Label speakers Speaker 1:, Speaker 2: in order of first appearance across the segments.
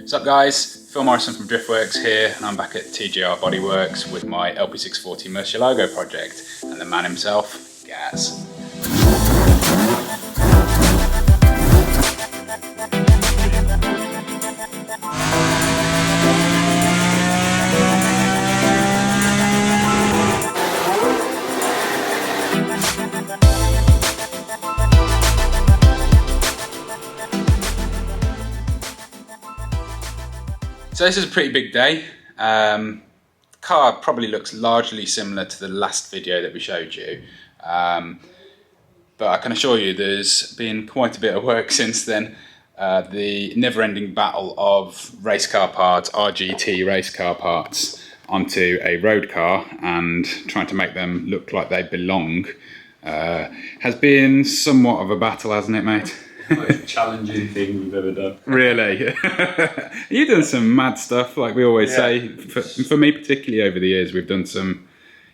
Speaker 1: What's up guys, Phil Morrison from Driftworks here, and I'm back at TJR Bodyworx with my LP640 Murcielago project and the man himself, Gaz. So this is a pretty big day. The car probably looks largely similar to the last video that we showed you, but I can assure you there's been quite a bit of work since then. The never-ending battle of race car parts, RGT race car parts, onto a road car and trying to make them look like they belong has been somewhat of a battle, hasn't it, mate?
Speaker 2: The most challenging thing we've ever done.
Speaker 1: Really? You've done some mad stuff, like we always say. For me particularly over the years, we've done some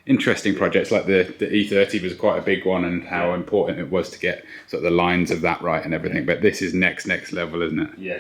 Speaker 1: interesting projects, like the E30 was quite a big one, and how important it was to get sort of the lines of that right and everything. But this is next level, isn't it?
Speaker 2: Yeah.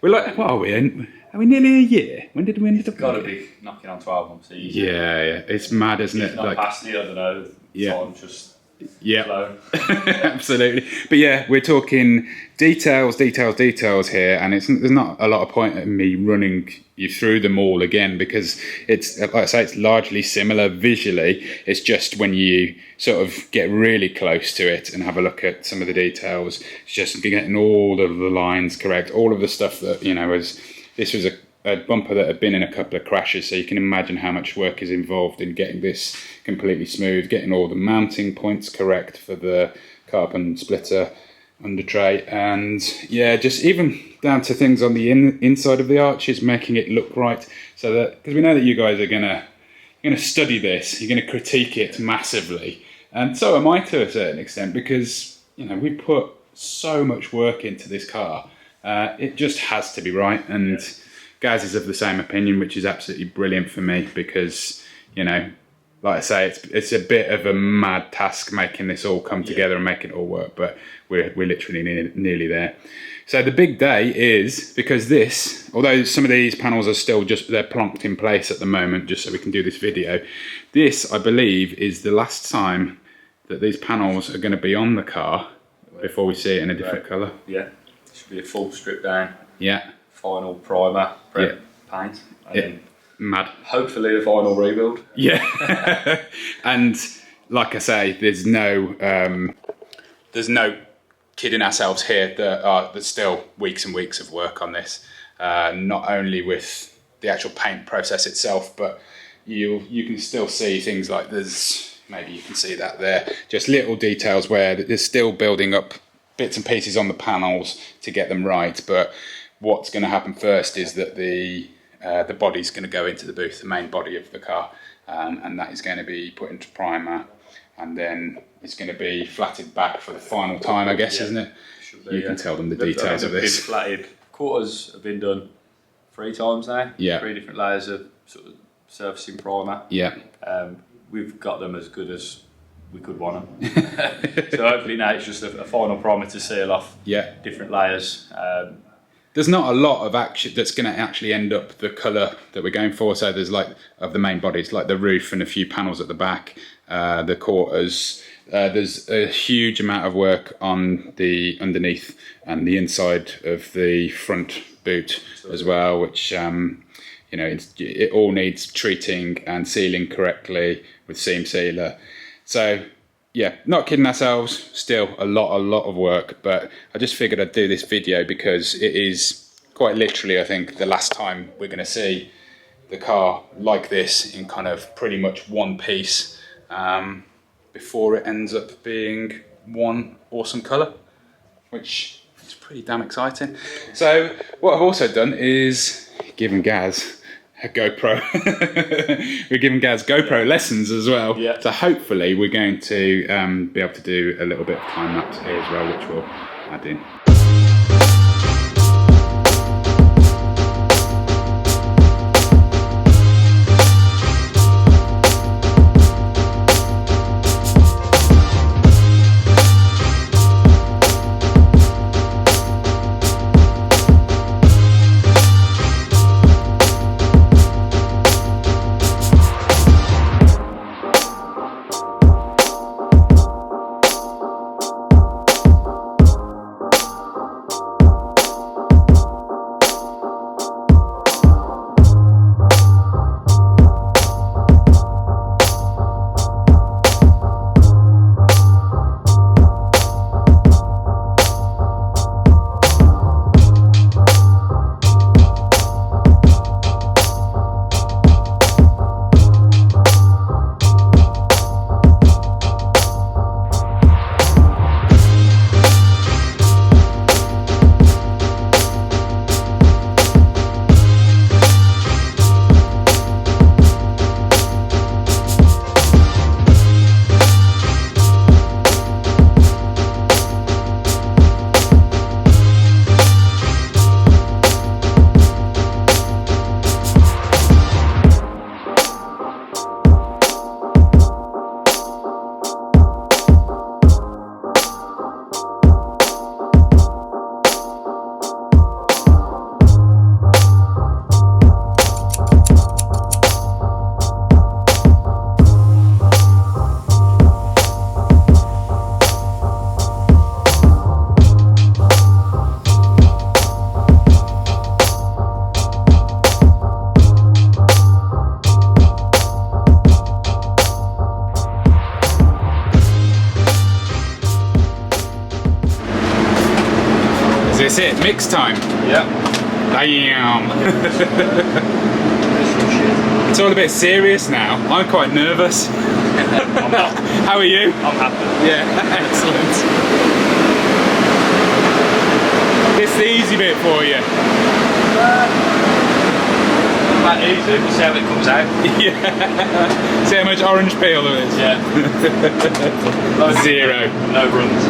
Speaker 1: We're like, what are we in? Are we nearly a year? When did we need to
Speaker 2: Got to be knocking on 12 months easy.
Speaker 1: Yeah, it's mad, isn't it?
Speaker 2: Not past it, I don't know. Time just slow.
Speaker 1: Absolutely. But yeah, we're talking details here, and there's not a lot of point in me running you through them all again, because it's, like I say, it's largely similar visually. It's just when you sort of get really close to it and have a look at some of the details, it's just getting all of the lines correct, all of the stuff that, you know, this was a bumper that had been in a couple of crashes, so you can imagine how much work is involved in getting this completely smooth, getting all the mounting points correct for the carbon splitter under tray, and yeah, just even down to things on the inside of the arches, making it look right, so that, because we know that you guys are gonna study this, you're gonna critique it massively, and so am I to a certain extent, because, you know, we put so much work into this car. It just has to be right, and Gaz is of the same opinion, which is absolutely brilliant for me, because, you know, like I say, it's a bit of a mad task making this all come together and making it all work, but we're literally nearly there. So the big day is, because this, although some of these panels are still they're plonked in place at the moment, just so we can do this video, this, I believe, is the last time that these panels are going to be on the car before we see it in a different colour.
Speaker 2: Yeah, should be a full strip down.
Speaker 1: Yeah.
Speaker 2: Final primer, prep, paint, and then
Speaker 1: mad.
Speaker 2: Hopefully the final rebuild.
Speaker 1: Yeah. And like I say, there's no kidding ourselves here. There's still weeks and weeks of work on this, not only with the actual paint process itself, but you can still see things like maybe you can see that there, just little details where there's still building up bits and pieces on the panels to get them right. But what's going to happen first is that the body's going to go into the booth, the main body of the car, and that is going to be put into primer, and then it's going to be flatted back for the final time, I guess, isn't it? You can tell them the details of this.
Speaker 2: Flatted quarters have been done 3 times now. Yeah. 3 different layers of sort of surfacing primer. Yeah. We've got them as good as we could want them. So hopefully now it's just a final primer to seal off different layers.
Speaker 1: There's not a lot of action that's going to actually end up the colour that we're going for. So there's, like, of the main bodies, like the roof and a few panels at the back, the quarters. There's a huge amount of work on the underneath and the inside of the front boot as well, which you know, it all needs treating and sealing correctly with seam sealer. So yeah, not kidding ourselves, still a lot of work, but I just figured I'd do this video because it is quite literally, I think, the last time we're going to see the car like this in kind of pretty much one piece, before it ends up being one awesome colour, which is pretty damn exciting. So what I've also done is given Gaz a GoPro. We're giving Gaz GoPro lessons as well. Yeah. So hopefully we're going to be able to do a little bit of time lapse here as well, which we'll add in. mix time.
Speaker 2: Yeah.
Speaker 1: Damn. It's all a bit serious now. I'm quite nervous.
Speaker 2: I'm not.
Speaker 1: How are you?
Speaker 2: I'm happy.
Speaker 1: Yeah, excellent. This is the easy bit for you.
Speaker 2: Quite easy, we'll see how it comes out.
Speaker 1: Yeah. See how much orange peel there is?
Speaker 2: Yeah.
Speaker 1: Zero.
Speaker 2: No runs.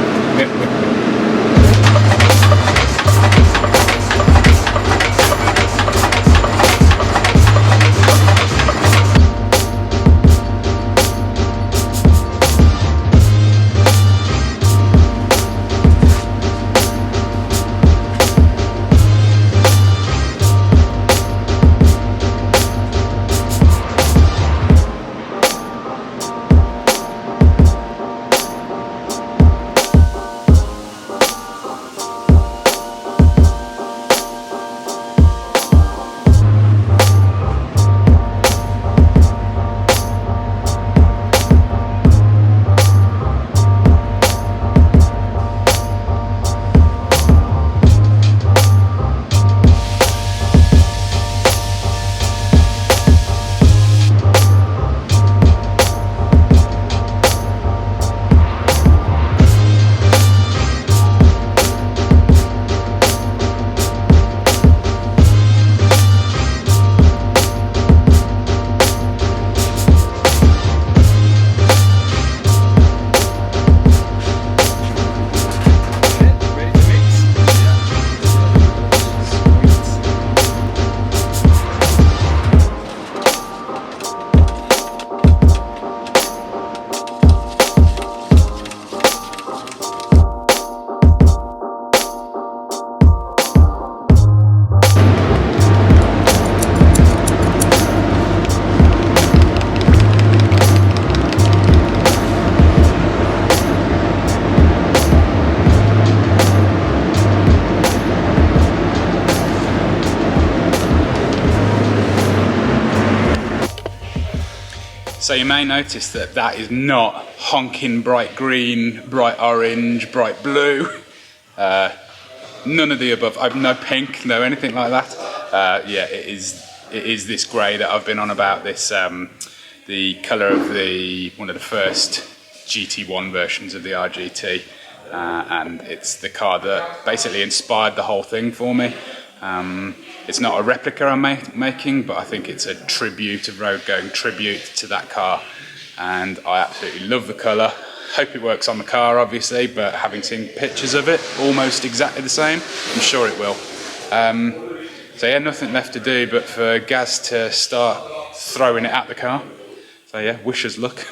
Speaker 1: So you may notice that that is not honking bright green, bright orange, bright blue. None of the above. I've no pink, no anything like that. Yeah, it is this grey that I've been on about. This the colour of one of the first GT1 versions of the RGT, and it's the car that basically inspired the whole thing for me. It's not a replica I'm making, but I think it's a tribute, a road-going tribute to that car, and I absolutely love the colour. Hope it works on the car, obviously, but having seen pictures of it, almost exactly the same, I'm sure it will. So yeah, nothing left to do but for Gaz to start throwing it at the car. So yeah, wish us luck.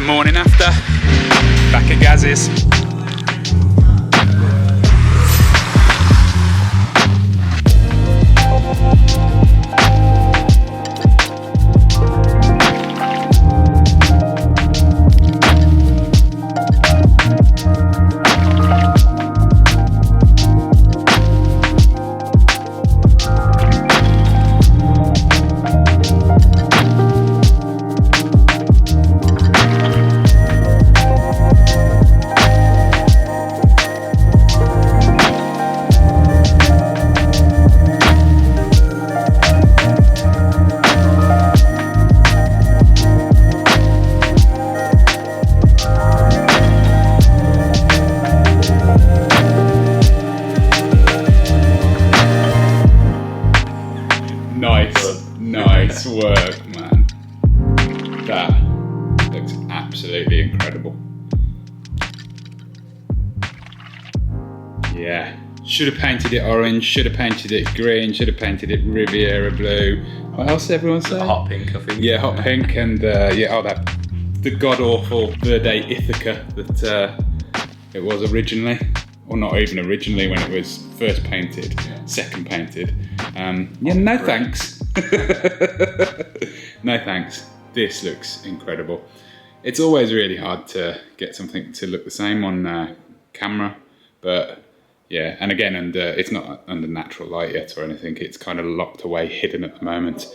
Speaker 1: morning after, back at Gaz's. Nice work, man. That looks absolutely incredible. Yeah, should have painted it orange, should have painted it green, should have painted it Riviera blue. What else did everyone say?
Speaker 2: Hot pink, I think.
Speaker 1: Yeah, hot pink, and the god awful Verde Ithaca that it was originally. Or not even originally when it was first painted, second painted. No thanks. No thanks. This looks incredible. It's always really hard to get something to look the same on camera, but yeah, and again, it's not under natural light yet or anything. It's kind of locked away, hidden at the moment,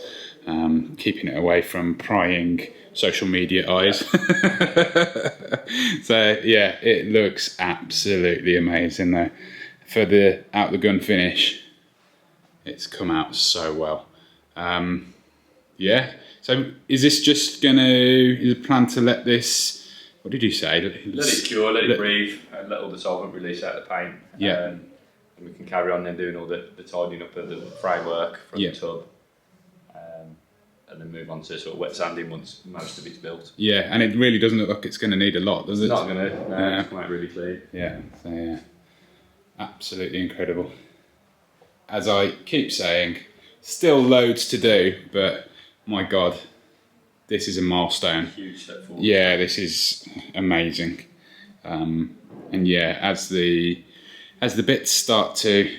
Speaker 1: keeping it away from prying social media eyes. So yeah, it looks absolutely amazing though. For the out the gun finish, it's come out so well. Yeah, so is this just is the plan to let this, what did you say?
Speaker 2: Let it cure, let it breathe, and let all the solvent release out of the paint.
Speaker 1: Yeah.
Speaker 2: And we can carry on then doing all the tidying up of the framework from the tub. And then move on to sort of wet sanding once most of it's built.
Speaker 1: Yeah, and it really doesn't look like it's going to need a lot, does it?
Speaker 2: It's not going to, no, it's quite really clean.
Speaker 1: Yeah, so yeah, absolutely incredible. As I keep saying, still loads to do, but my God, this is a milestone.
Speaker 2: Huge step forward.
Speaker 1: Yeah, this is amazing. And yeah, as the bits start to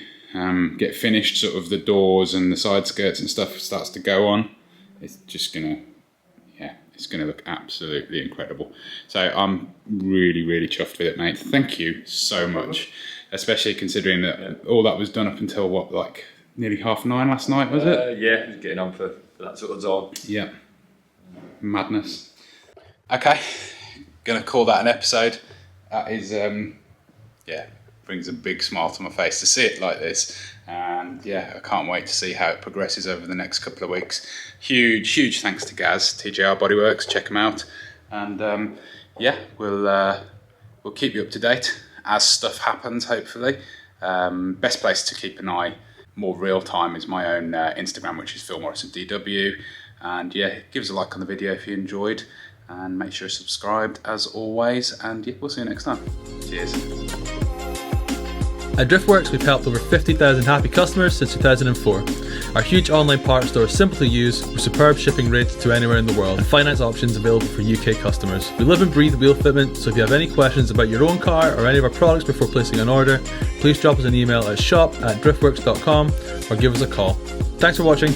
Speaker 1: get finished, sort of the doors and the side skirts and stuff starts to go on, it's just gonna, it's gonna look absolutely incredible. So I'm really, really chuffed with it, mate. Thank you so much, especially considering that all that was done up until what, like nearly 9:30 last night, was it?
Speaker 2: Yeah, getting on for that sort of zone.
Speaker 1: Yeah, madness. Okay, gonna call that an episode. That is, brings a big smile to my face to see it like this. And yeah, I can't wait to see how it progresses over the next couple of weeks. Huge thanks to Gaz TJR Bodyworx. Check him out, and we'll keep you up to date as stuff happens. Hopefully, best place to keep an eye more real time is my own Instagram, which is Phil Morrison DW. And yeah, give us a like on the video if you enjoyed, and make sure you're subscribed as always. And yeah, we'll see you next time. Cheers.
Speaker 3: At Driftworks, we've helped over 50,000 happy customers since 2004. Our huge online parts store is simple to use, with superb shipping rates to anywhere in the world, and finance options available for UK customers. We live and breathe wheel fitment, so if you have any questions about your own car or any of our products before placing an order, please drop us an email at shop@driftworks.com or give us a call. Thanks for watching.